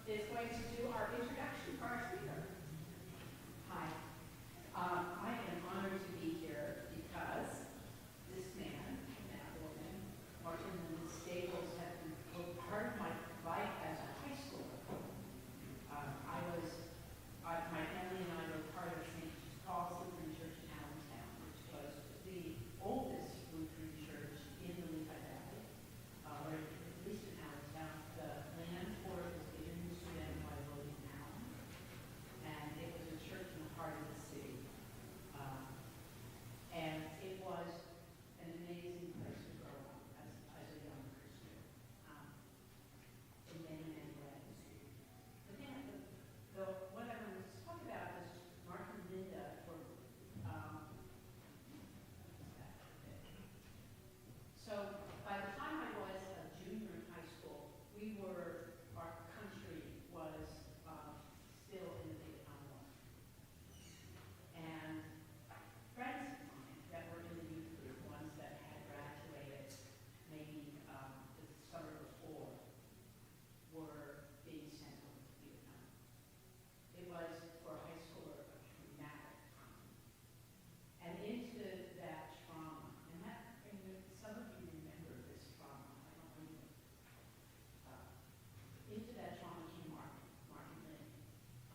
is going to do our introduction for our speaker. Hi. I am honored to be here because this man and that woman, Martin and Staples, have been part of my life as a high schooler. My family and I were part of St. Paul's Lutheran Church in Allentown, which was the oldest Lutheran church in the Lehigh Valley, or at least in Allentown. The land for it was given to them by William Allen, and it was a church in the heart of the city. And it was an amazing place to grow up as a young Christian, in many, many ways. But then, what I want to talk about is Mark and Linda for, so by the time I was a junior in high school, our country was still in the Vietnam War. And friends of mine that were in the youth group, ones that had graduated maybe the summer before, were being sent home to Vietnam. It was, for a high schooler, a traumatic time. And into that trauma, and some of you remember this trauma, I don't remember. Into that trauma came Mark and Lynn,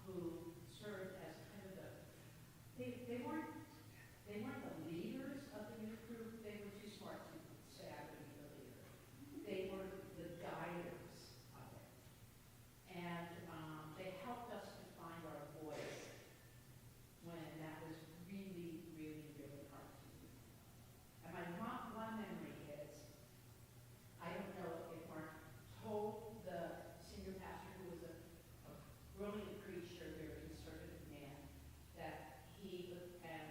who served as kind of they weren't the leaders of the youth group. They were too smart to say I would be the leader. They were the guiders of it. And they helped us to find our voice when that was really, really, really hard to do. And my one memory is, I don't know if Mark told the senior pastor, who was a brilliant preacher, very conservative man, that he, and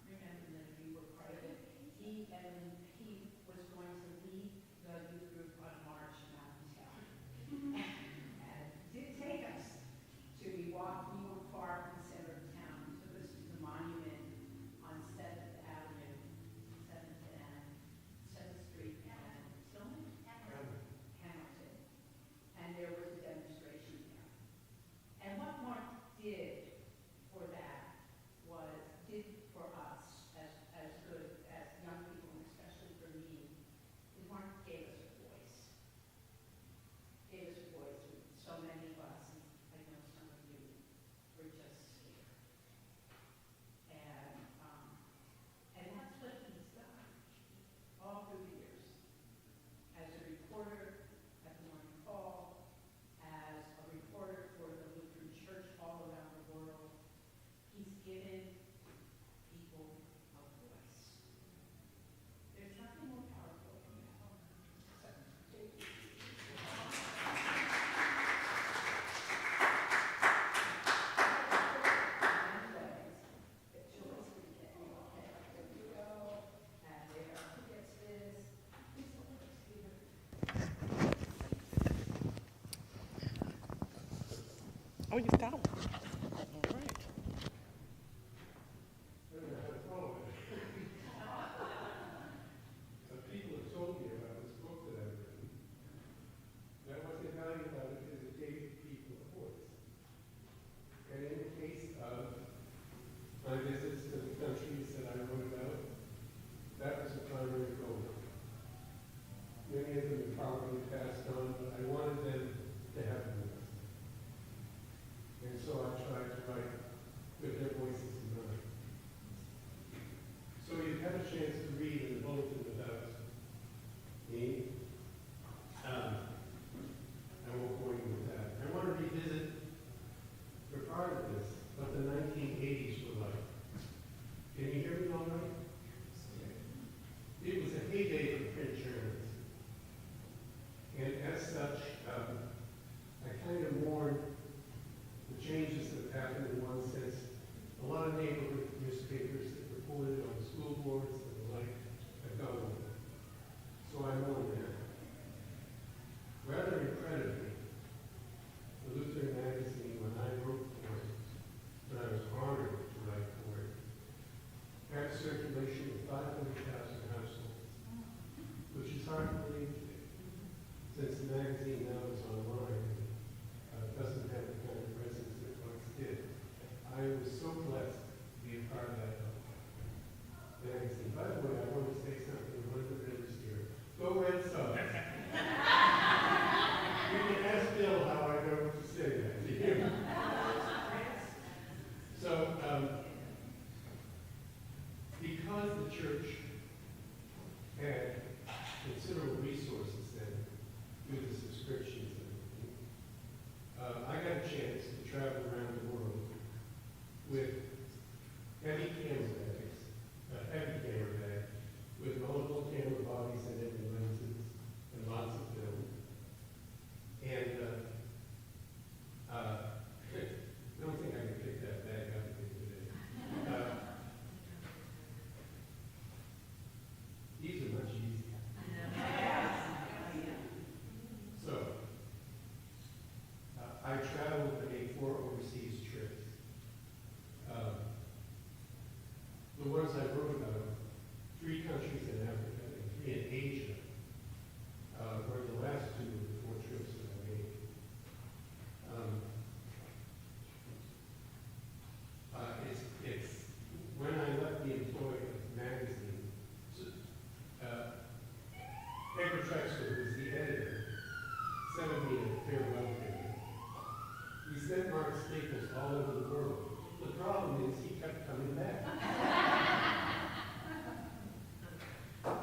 remember that you were part of it, he was going to lead the youth group on a march in Allentown. And did take us we weren't far from the center of town. He took us to the monument on 7th Avenue, 7th Street, and Hamilton. And there was a demonstration there. And what Mark did for us as good as young people, and especially for me, is Mark gave us a voice. So many of us, and I know some of you, were just scared. And that's what he's done all through the years. As a reporter at the Morning Call, as a reporter for the Lutheran Church all around the world, he's given people a voice. There's nothing more powerful than that. Oh, you've got one. All right. People have told me about this book that I've written. And what they value about it is it gave people a voice. And in the case of my visits to the countries that I wrote about, that was the primary goal. Many of them have probably passed on, but I wanted them to have a voice. And so I travel around the world with heavy camera bags, a heavy camera bag, with multiple camera bodies and every lenses and lots of film. And I don't think I can pick that bag up again today. These are much easier. So, I traveled and made 4 overseas trips. The ones I wrote about, 3 countries in Africa and 3 in Asia, were the last 2 of the 4 trips that I made. It's when I left the Employer magazine, Paper Trexler, who was the editor, sent me a farewell paper. We sent Mark Staples all over the world. The problem is he kept coming back.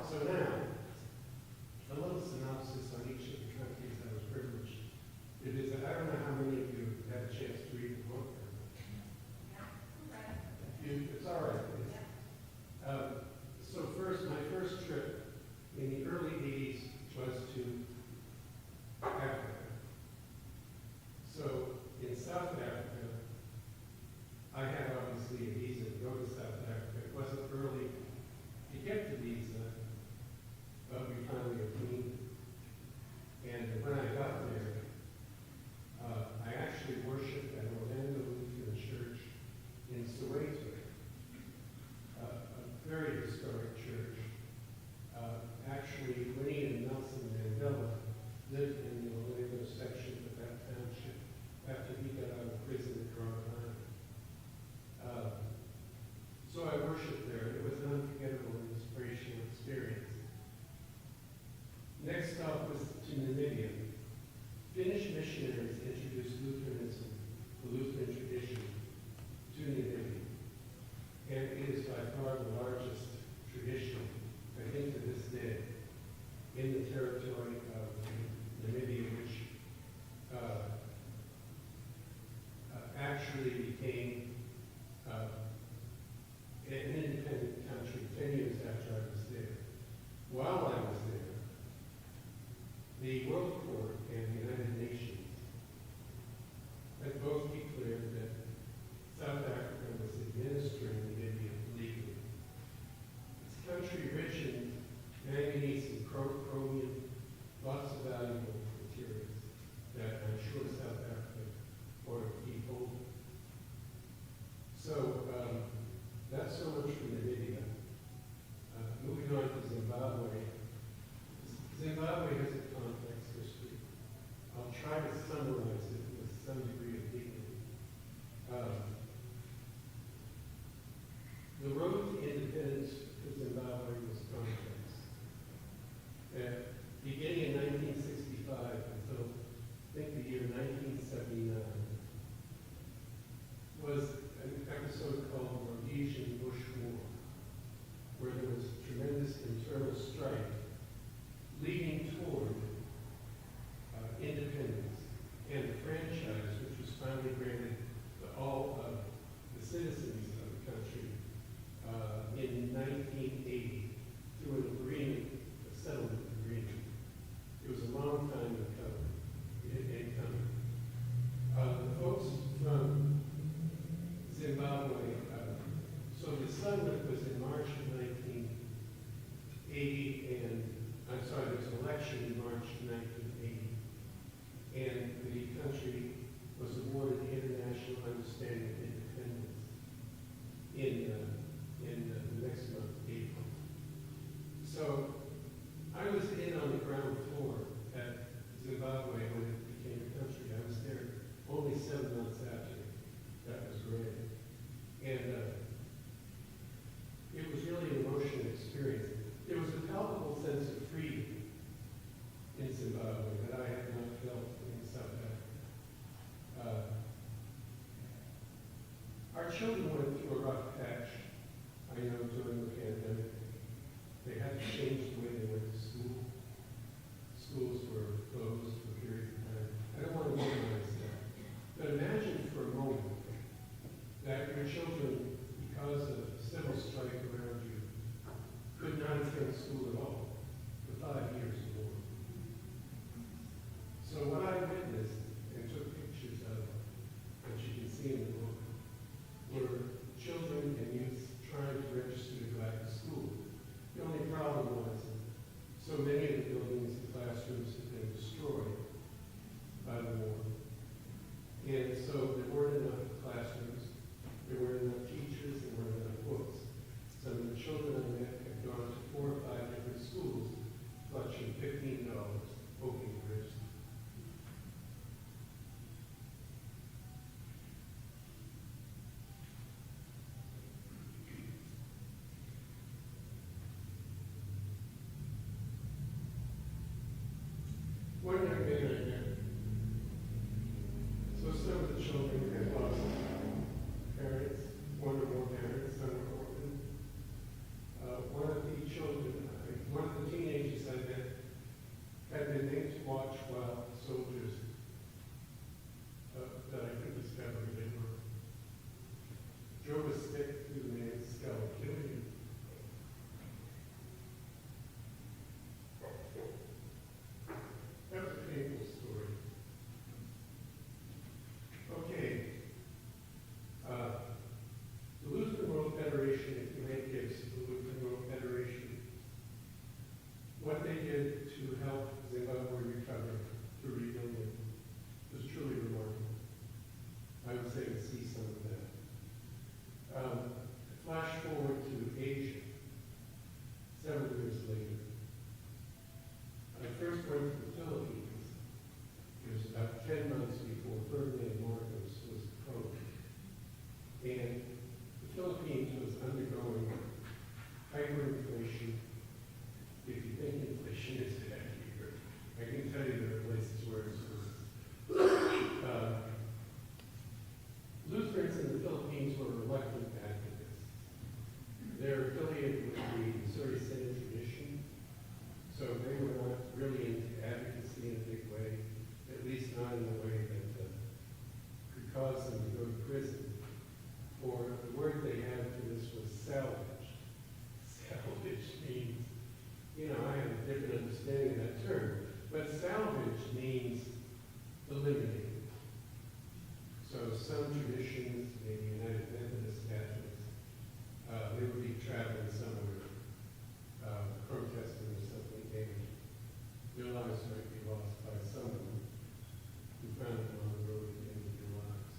So now, a little synopsis on each of the countries I was privileged to visit. I don't know how many of you have had a chance to read the book. It's all right. So first, my first trip in the early 80s was to Africa. So in South Africa, I had obviously a visa to go to South Africa. It wasn't early to get the visa, but we finally obtained it. And when I got there, I actually worshiped at Orlando Lutheran Church in Soweto, a very historic church. Actually, Winnie and Nelson Mandela lived in the Orlando section of that township after he got out of prison at Rhode Island. So I worshiped there. It was an unforgettable and inspirational experience. Next stop was to Namibia. Finnish missionaries introduced Lutheranism, the Lutheran tradition, to Namibia. And it is by far the largest tradition, I think to this day, in the territory of Namibia, which actually became an independent country 10 years after I was there. While I was there, the World Court and the United Nations had both declared that South Africa was administering Namibia legally. It's a country rich in manganese and chromium, lots of valuable materials that I'm sure South Africa wanted to keep hold of. So that's so much for Namibia. Moving on to Zimbabwe. Zimbabwe has a complex history. I'll try to summarize it with some degree of dignity. The road to independence for Zimbabwe was complex. Beginning in 1965 until, I think, the year 1979, was an episode called the Rhodesian Bush War, where there was tremendous internal strife leading toward independence and the franchise, which was finally granted to all of the citizens of the country in 1980 through an agreement, a settlement agreement. It was a long time in coming. The folks from Zimbabwe, so the settlement was in March of 1980, and I'm sorry, there was an election in March of 1980, and the country was awarded the International Understanding of Independence in the next month, April. So I was in on the ground floor at Zimbabwe when it became a country. I was there only 7 months after that was granted. And it was really an emotional experience. There was a palpable sense of freedom in Zimbabwe that I had not felt in South Africa. Our children went through a rough patch, I know, during the pandemic. They had to change the way they went to school. Schools were closed for periods of time. I don't want to minimize that. But imagine for a children, because of civil strife around you, could not attend school at all for 5 years or more. So what I witnessed and took pictures of, which you can see in the book, were children and youth trying to register to go back to school. The only problem was so many of the buildings and classrooms had been destroyed by the war. And so there weren't enough classrooms, there weren't enough teachers, there weren't enough books. Some of the children I met had gone to 4 or 5 different schools, clutching $15, hoping to register. One young man I met, so some of the children had lost parents, one or more parents, some were orphaned. One of the children, one of the teenagers I met, had been made to watch while soldiers that I think was cavalry were drove a stick through the man's skull, killing him. That was a painful story. Okay. The Lutheran World Federation, if you make gifts to the Lutheran World Federation, what they did to help Zimbabwe recover through rebuilding was truly remarkable. I would say to see some of that. Flash forward to Asia, several years later. I first went to the Philippines. It was about 10 months before Ferdinand Marcos was approached. And the Philippines was undergoing hyperinflation. If you think inflation is bad here, I can tell you there are places where it's worse. Lutherans in the Philippines were reluctant activists. They're affiliated with the Missouri Synod tradition, so they were not really into advocacy in a big way, at least not in a way that could cause them to go to prison. Or the word they had for this was salvage. Salvage means, you know, I have a different understanding of that term, but salvage means eliminating. So some traditions, maybe United Methodist Catholics, they would be traveling somewhere, protesting or something, and their lives might be lost by someone who found them on the road at the end of their lives.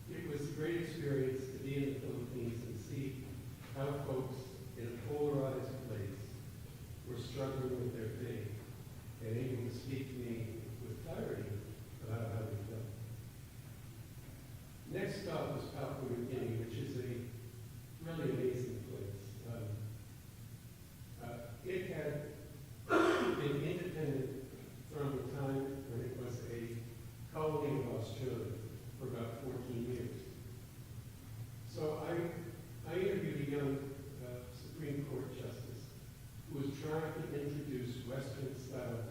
It was a great experience to be in the Philippines and see how folks in a polarized place were struggling with their faith and able to speak to me with clarity about how they felt. Next stop was Papua New Guinea, which is a really amazing place. It had been independent from the time when it was a colony of Australia for about 14 years. So I interviewed a young Supreme Court justice who was trying to introduce Western style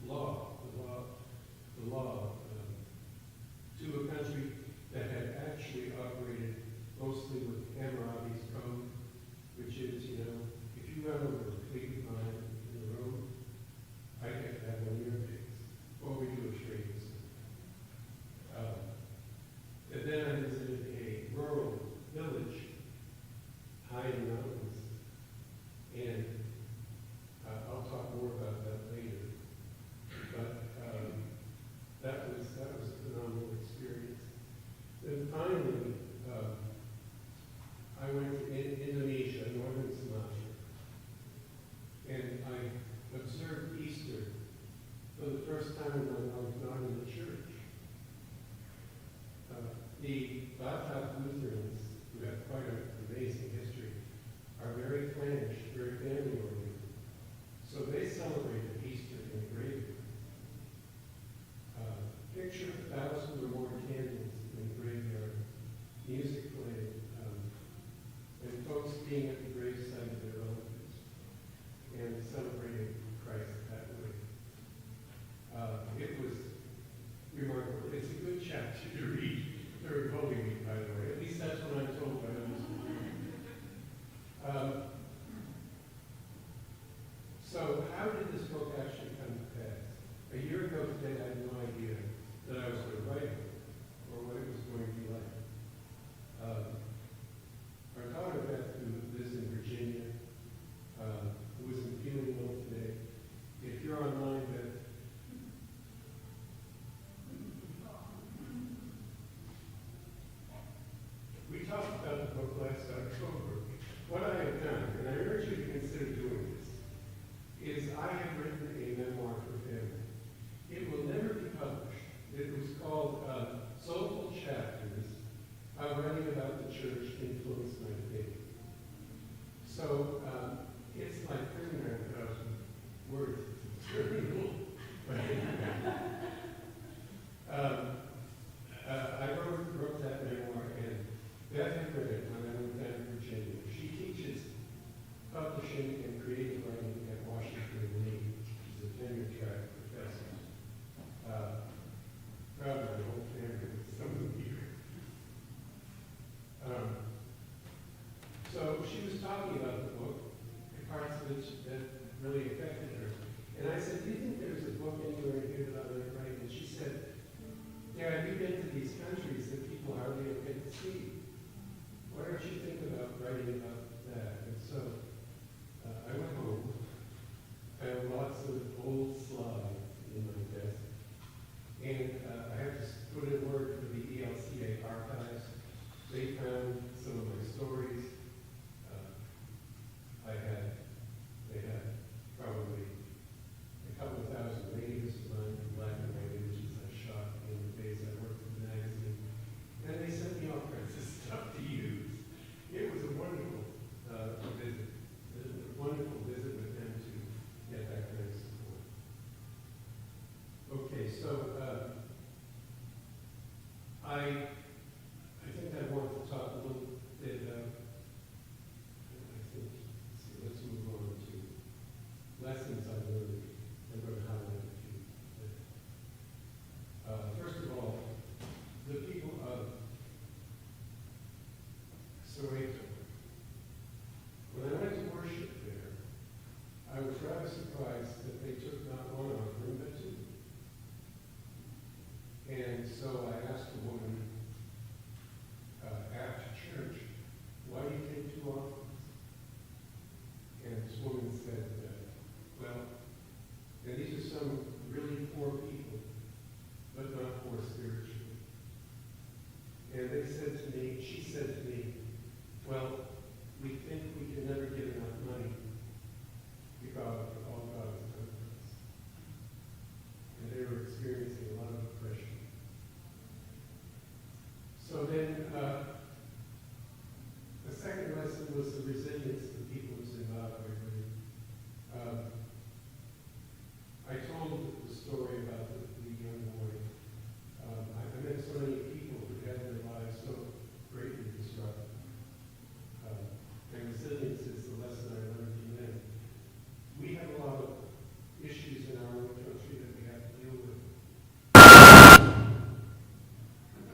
law to a country that had actually operated mostly with Hammurabi's code, which is, you know, if you run over a fleet line in the road, I have to have one of your pigs, or we do a trade. And then I visited a rural village high in the mountains, and I'll talk more about that later. But that was a phenomenal experience. Then finally, I went to Indonesia, northern Sumatra, and I observed Easter for the first time in my life, not in the church. The Batak Lutherans, who have quite an amazing history, are very clannish, very family-oriented. So they celebrated Easter in the graveyard. Picture 1,000 or more candles in the graveyard, music playing, and folks being at the gravesite of their relatives and celebrating Christ that way. It was remarkable. It's a good chapter to read during Holy Week, by the way. At least that's what I'm told by others. So how did this book actually come to pass? A year ago today, I had no idea that I was going to write it or what it was going to be like. Our daughter Beth, who lives in Virginia, who isn't feeling well today, if you're online, Beth, we talked about the book last October. What I have done, and I urge you to consider doing this, is I have written a memoir for family. It will never be published. It was called Soulful Chapters of Writing About the Church Influenced My Faith. So it's like 39,000 words. It's very little. I wrote that memoir, and Beth had read it when I went down to Virginia. She teaches publishing and creative writing at Washington University. She's a tenure-track professor. Proud of my whole family, some of them here. So she was talking about the book, and parts of it that really affected her. And I said, do you think there's a book anywhere in here that I'm going to write? And she said, Dad, you've been to these countries that people hardly ever get to see. Why don't you think about writing about that? And so I went home. I have lots of old slides in my desk. And I have to put in word for the ELCA archives. They found some of my stories. They had probably a couple of thousand radios of mine in black and white images I shot in the days I worked for the magazine. And they sent me all kinds of stuff to use. It was a wonderful visit. It was a wonderful visit with them to get that kind of support. Okay, so I think I want to talk a little bit about, let's move on to lessons I learned. I'm going to highlight a few. First of all, the people of Soweto. When I went to worship there, I was rather surprised that they took not one offering, but two. And so I asked the woman after church, why do you take two offerings? And this woman said, well, and these are some really poor people, but not poor spiritually. And they said to me, she said to me, well, we think we can never get enough money because of all God has done for us. And they were experiencing a lot of oppression. So then, the second lesson was the resilience of the people of Zimbabwe. I told the story about the young boy. I met so many people who had their lives so greatly disrupted. And resilience is the lesson I learned from them. We have a lot of issues in our own country that we have to deal with.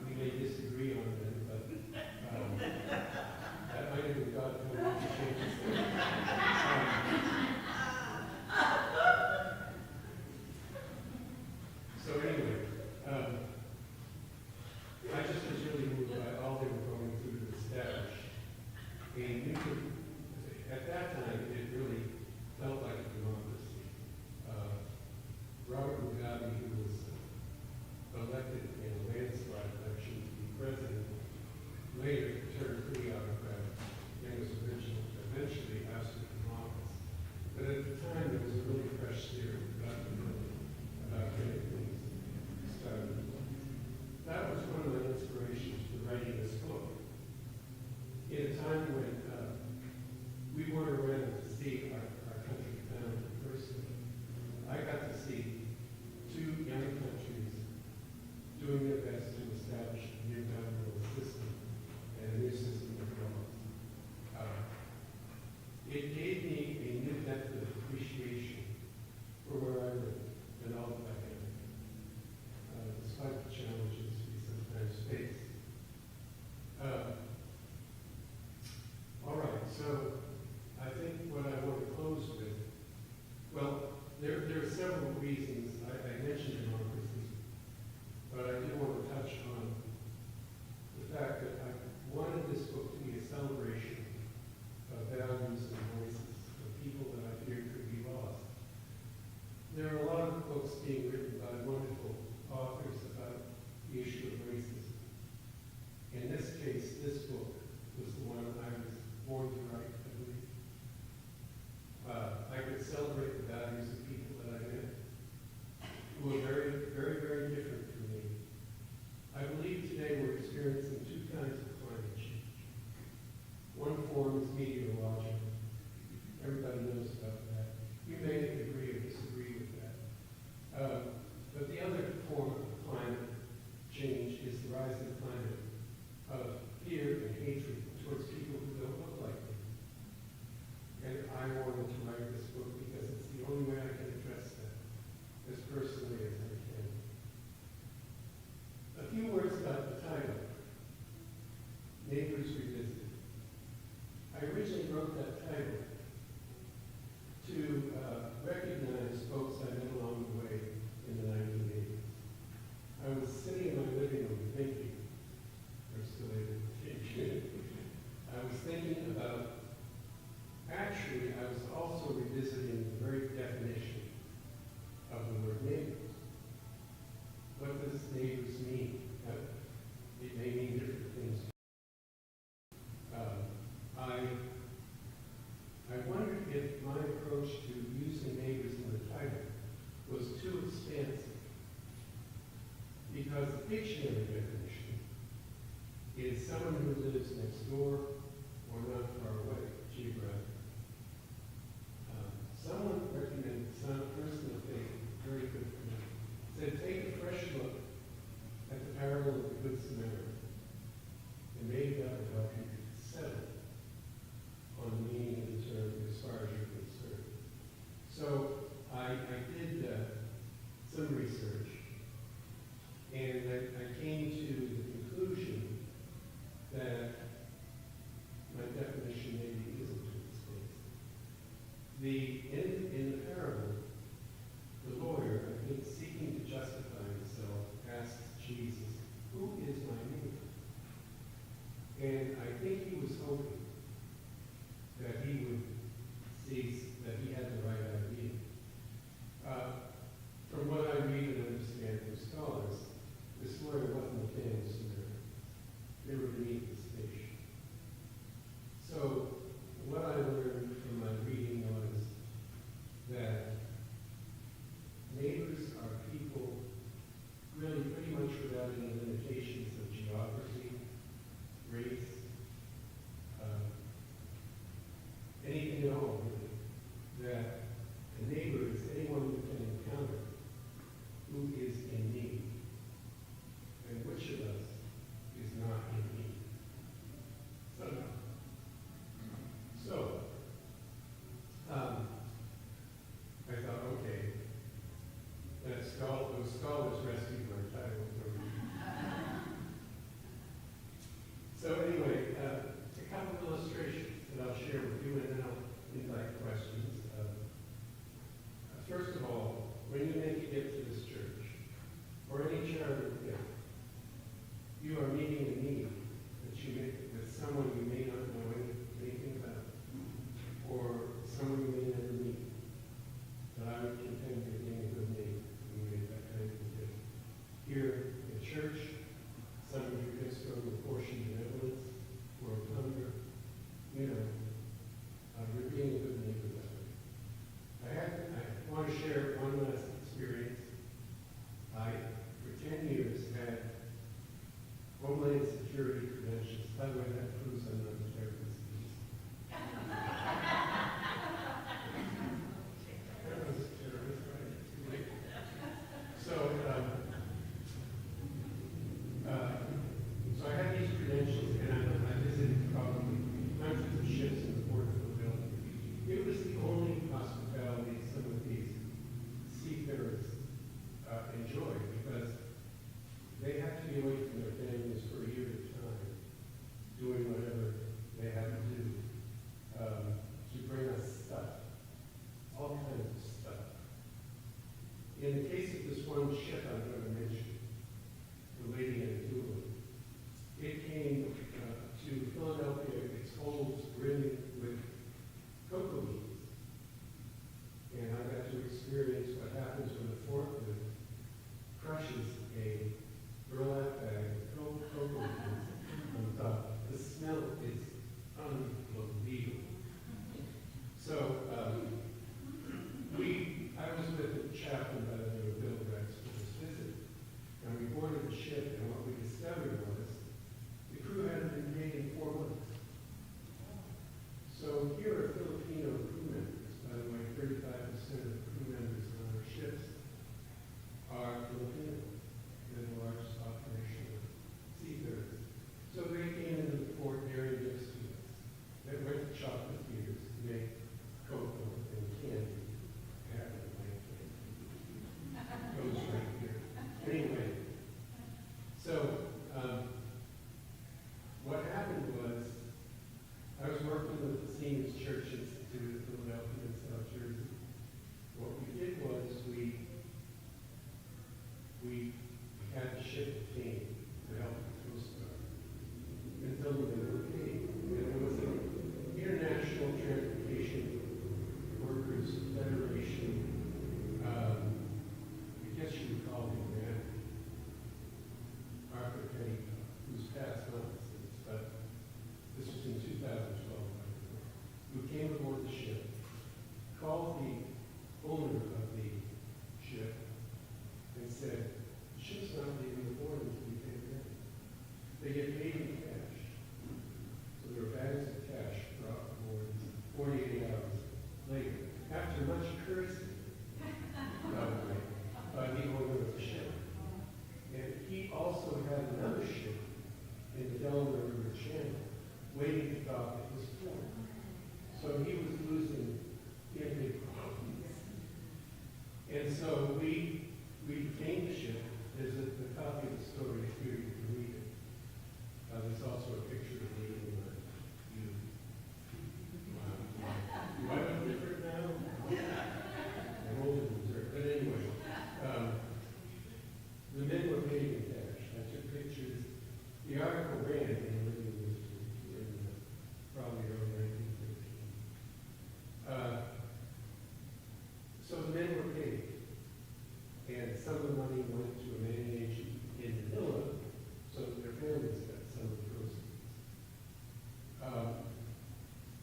We may disagree on them, but that might have been God coming to change us. So anyway, I just was really moved by all they were going through to establish a new, at that time, it really felt like a democracy. Robert Mugabe, who was elected in a landslide election to be president, later turned pretty autocratic and was eventually ousted from office. But at the time, there was a really fresh spirit about getting things started. That was one of my inspirations for writing this book. In a time when we weren't around to see our country founded personally, I got to see two young countries doing their best to establish a new governmental system and an who are very, very, very different from me. I believe today we're experiencing two kinds of climate change. One form is meteorological. Everybody knows about that. You may agree or disagree with that. But the other form of climate change is the rising climate of fear and hatred towards people who don't look like me. And I wanted to write this book because it's the only way I can address that, as personally as I can. A few words about the title, Neighbors Revisited. I originally wrote that title to recognize folks I met along the way in the 1980s. I was sitting in my living room thinking, or still able to think, I was thinking about, actually, I was also revisiting the very definition of the word neighbors. What does neighbors mean? It may mean different things. I wondered if my approach to using neighbors in the title was too expansive, because the dictionary definition is someone who lives next door or not far away, geographically. Someone recommended, some person of faith, very good for me, said take a fresh look at the parable of the Good Samaritan, and maybe that would help you settle on the meaning of the term as far as you're concerned. So I did some research, and I came to the conclusion that my definition maybe isn't too expansive. In the parable, the lawyer, I think seeking to justify himself, asks Jesus, "Who is my neighbor?" And I think he was hoping that he would see that he had the right idea. From what I read and understand from scholars, this lawyer wasn't a fan of Samaritan. They were beneath the station. So what I learned from my reading was that neighbors are people really pretty much without any limitations of geography, race, anything at all, really. That a neighbor is anyone you can encounter who is in need. And which of us is not in need? Somehow. So, I thought, okay, those scholars rescued my title from me. So anyway, a couple of illustrations that I'll share with you, and then I'll invite questions. First of all, when you make a gift to this church, or any charitable gift, you are meeting a need that you make with someone you may not know anything about, or someone you may never meet. But I would contend with being a good neighbor when you make that kind of a gift. Here at church, some of your gifts go to a portion of benevolence or of hunger. You know, you're being a good neighbor that way. I want to share one last experience. I, for 10 years, had Homeland Security credentials. By the way, that proves I'm not a terrorist. That was a terrorist, right? So I had these credentials, and I visited probably hundreds of ships in the port of Philadelphia. It was the only hospitality some of these seafarers enjoyed, because they had to be away from their families for a year at a time, doing whatever they had to do to bring us stuff, all kinds of stuff. In the case of this one ship I'm going to mention, the Lady Antulla, it came to Philadelphia, its holds brimming with cocoa beans. And I got to experience what happens when a forklift crushes a burlap bag of cocoa beans on top. The smell is unbelievable. So I was with a chaplain by the name of Bill Rex we had the ship that came to help the Coast Guard until the middle of the day. And it was an International Transportation Workers Federation, I guess you would call him that, Arthur Petty, who's passed on since, but this was in 2012, who came aboard the ship, called the owner of the ship, and said, the ship's not leaving the port until we pay them. They get paid in cash. So there were bags of cash brought aboard 48 hours later, after much cursing, by the way, by the owner of the ship. And he also had another ship in the Delaware River Channel waiting to dock at his port. So he was losing big problems. And so we became the ship. There's a copy of the story here, you can read it. There's also a picture of me and you. Wow. Do I look different now? I'm older than dirt. But anyway, the men were paid in cash. I took pictures. The article ran in the Living History in probably early 1913. So the men were paid. And some of the money went to a man agent in Manila, so that their families got some of the proceeds.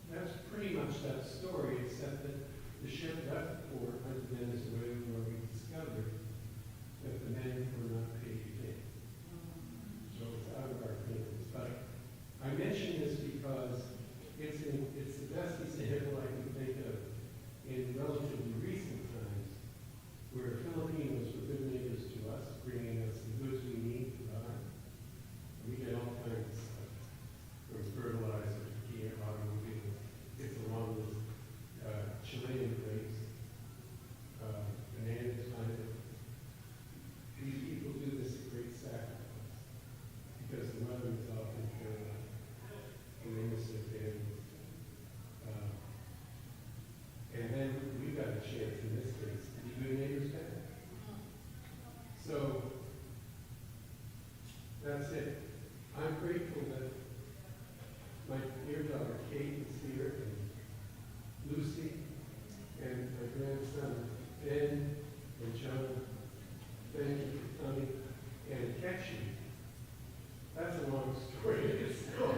That's pretty much that story, except that the ship left the port under Venezuela, where we discovered that the men were not paid again. So it's out of our hands. But I mention this because it's the best example I can think of in relatively recent times, where Filipinos were good neighbors to us, bringing us the goods we need to buy. We get all kinds of stuff, from fertilizer to Kia automobiles. It's along with Chilean grapes, bananas, pineapple. These people do this at great sacrifice, because the weather is often fair, and they miss their families. And then we got a chance in this case to be good neighbors back. So that's it. I'm grateful that my dear daughter Kate is here, and Lucy, and my grandson Ben and John. Thank you for coming. And Ketchy. That's a long story in itself.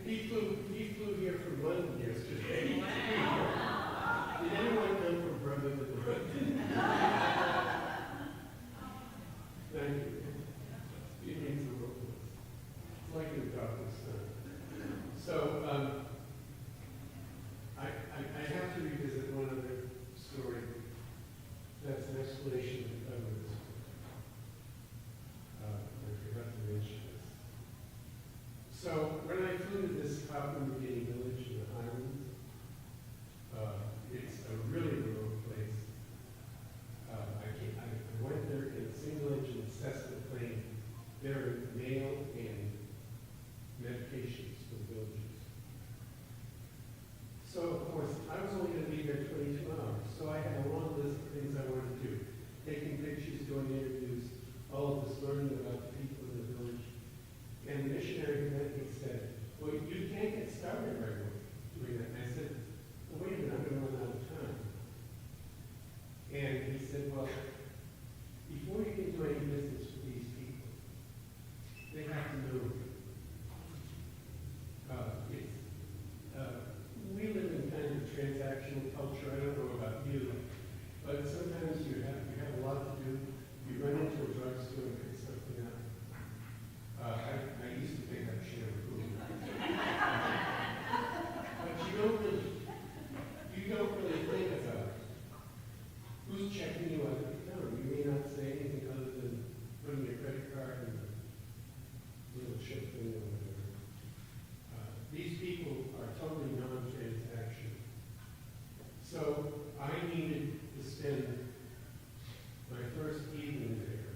He flew here from London yesterday. Wow. Did anyone come from Brotherhood of London? Thank you. It means the world to us. It's like your daughter's son. So, I have to revisit one other story. That's an explanation of the cover of this book. I forgot to mention this. So when I flew to this Papua New Guinea village in the Highlands, it's a really remote place. I went there in a single-engine Cessna plane bearing mail and medications for the villagers. So, of course, I was only going to be there 22 hours, so I had a long list of things I wanted to do. Taking pictures, doing interviews, all of this learning about the people in the village. And the missionary who met me said, well, you can't get started right away doing that. And I said, well, wait a minute, I'm going to run out of time. And he said, well, before you can do any business with these people, they have to know you. We live in kind of a transactional culture. I don't know about you, but sometimes you have a lot to do. You run into a drugstore and pick something up. I used to pick up shampoo. But you don't really think about who's checking you out at the counter. You may not say anything other than putting your credit card in the little chip thing or whatever. These people are totally non-transaction. So I needed to spend my first evening there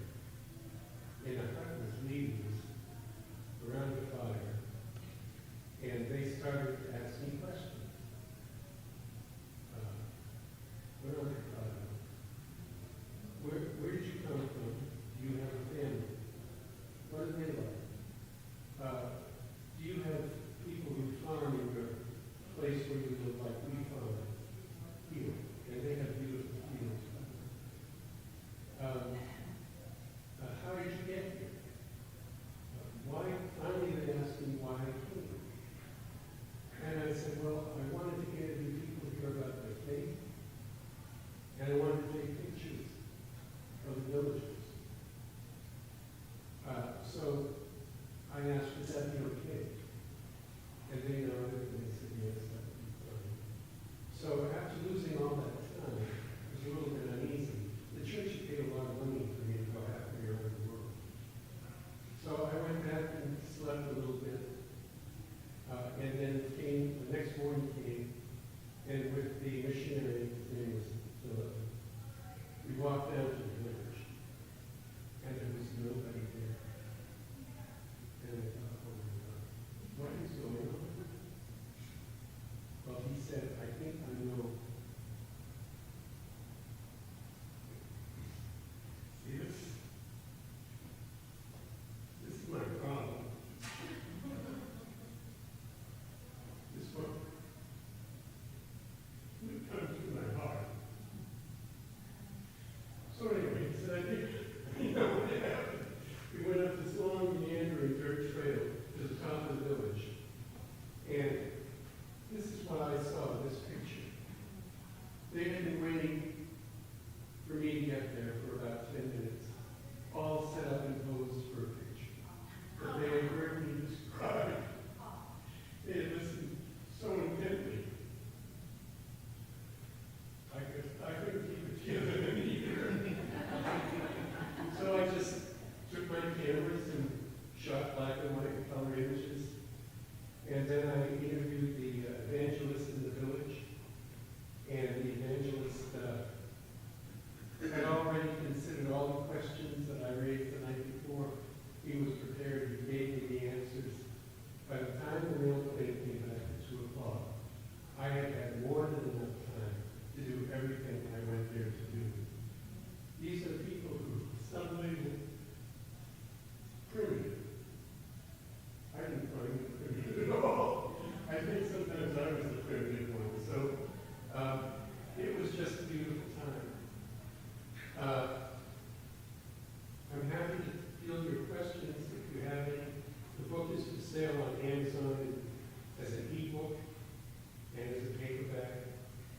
questions that I raised the night before, he was prepared, he gave me the answers. By the time the mail plane came back at 2 o'clock, I had had more than enough time to do everything I went there to do. These are people who suddenly printed. I didn't find it printed at all. I think sometimes I was the primitive one. So it was just a beautiful time. I'm happy to field your questions if you have any. The book is for sale on Amazon as an ebook and as a paperback.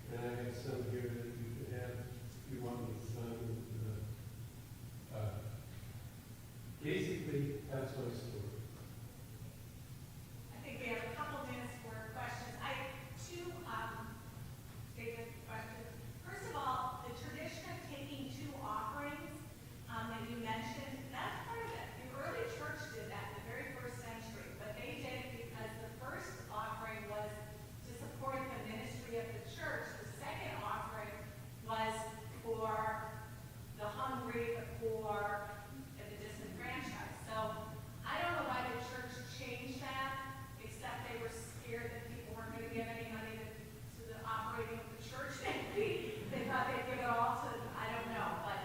And I have some here that you can have if you want me to sign. Basically, that's my story. I think we have a couple minutes for questions. I have two basic questions. First of all, the tradition of taking two offerings that you mentioned, that's part of it. The early church did that in the very first century, but they did it because the first offering was to support the ministry of the church. The second offering was for the hungry, the poor, and the disenfranchised. So I don't know why the church changed that, except they were scared that people weren't going to give any money to the operating of the church. They thought they'd give it all to, I don't know, but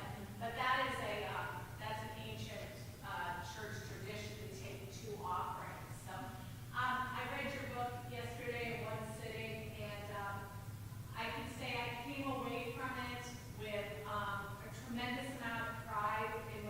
that is that's an ancient church tradition to take two offerings. So I read your book yesterday in one sitting, and I can say I came away from it with a tremendous amount of pride in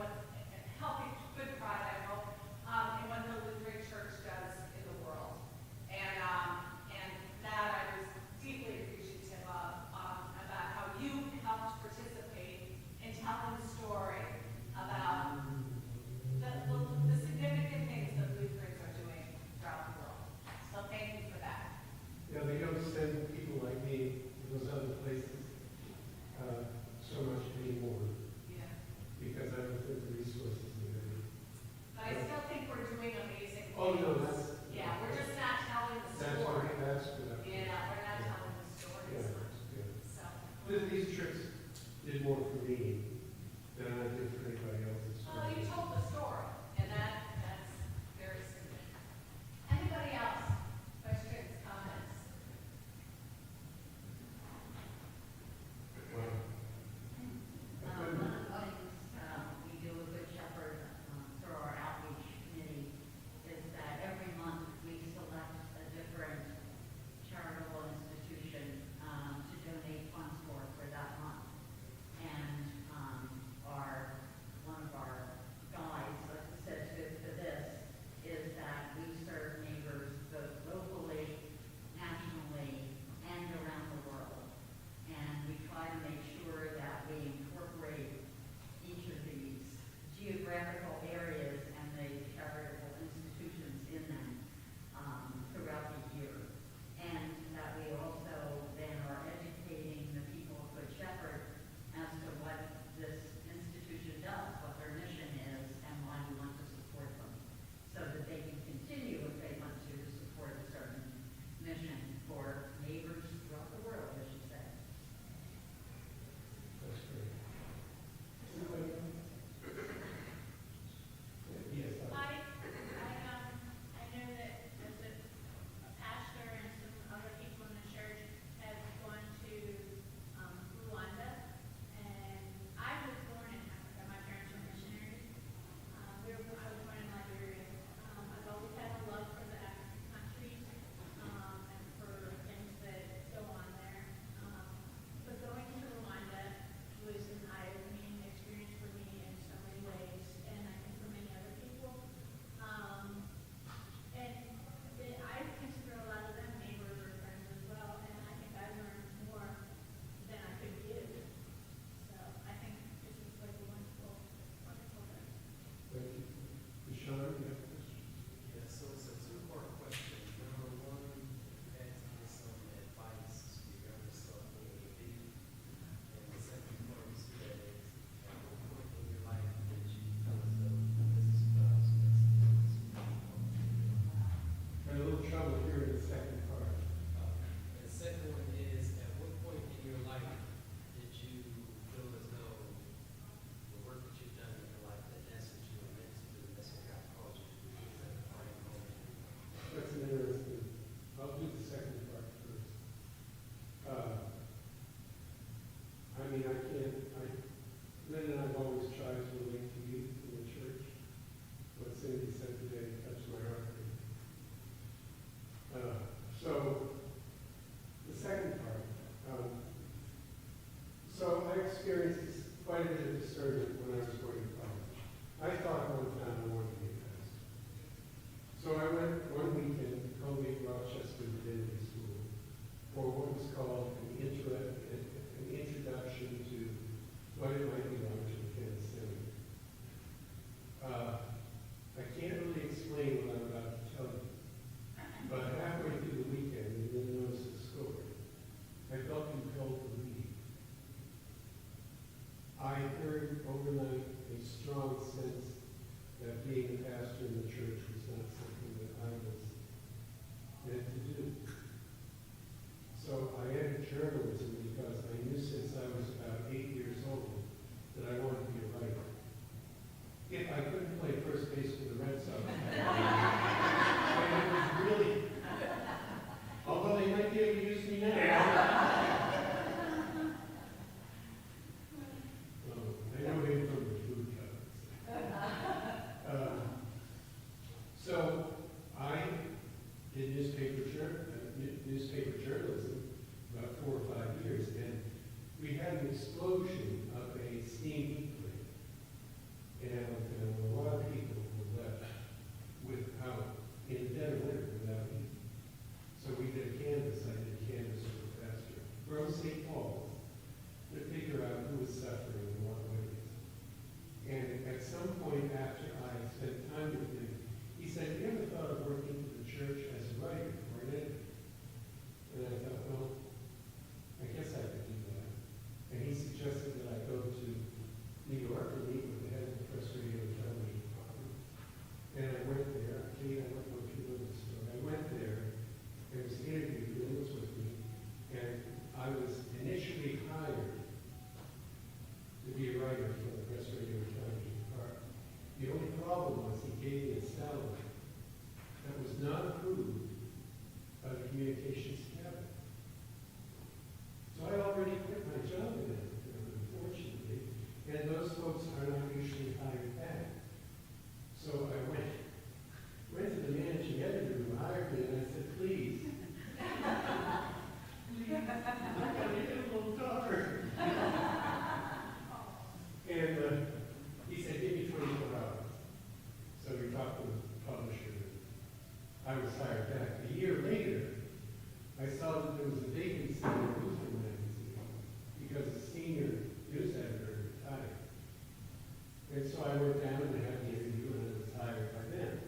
And so I went down and had the interview, and I was hired by them.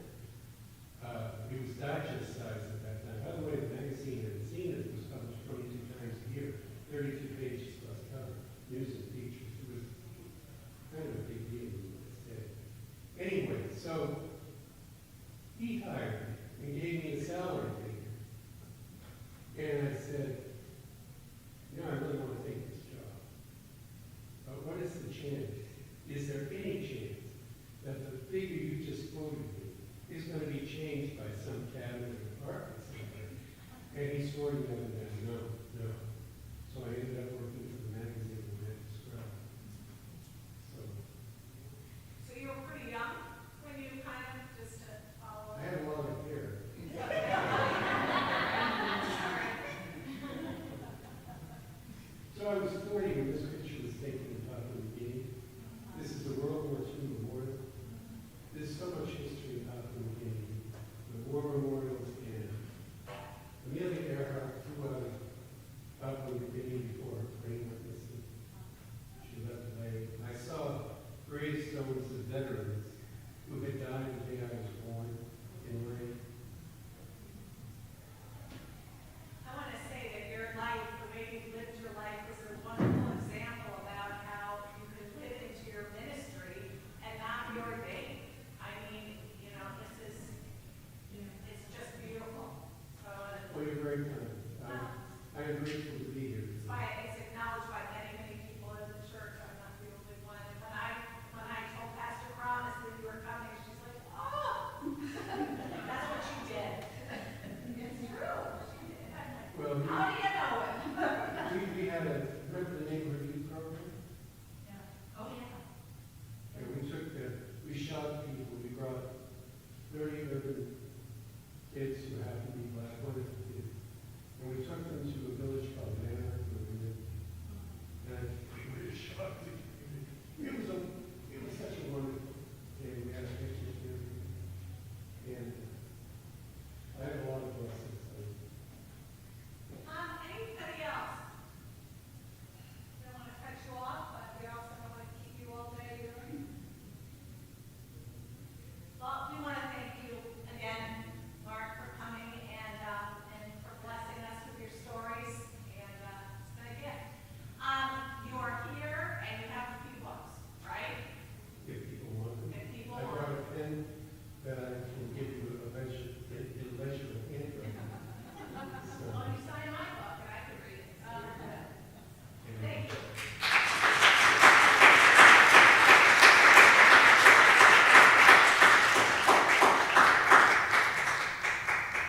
It was digest size at that time. By the way, the magazine had seen it. It was published 22 times a year, 32 pages plus cover, news and features. It was kind of a big deal in this day. Anyway, so he hired me and gave me a salary figure. And I said, no, I really want to take this job. But what is the chance? Is there any chance that the figure you just quoted me is going to be changed by some cabinet or department somewhere? And he swore me up and down, no, no. So I ended up working for the magazine that I described. So you were pretty young when you kind of just to follow I had a lot of hair. So I was 40 when this picture was taken in Papua New Guinea. This is the World War II memorial. There's so much history in Papua New Guinea. The war memorials and Amelia Earhart flew out of Papua New Guinea before her plane went missing. She left late. I saw gravestones of veterans who had died the day I was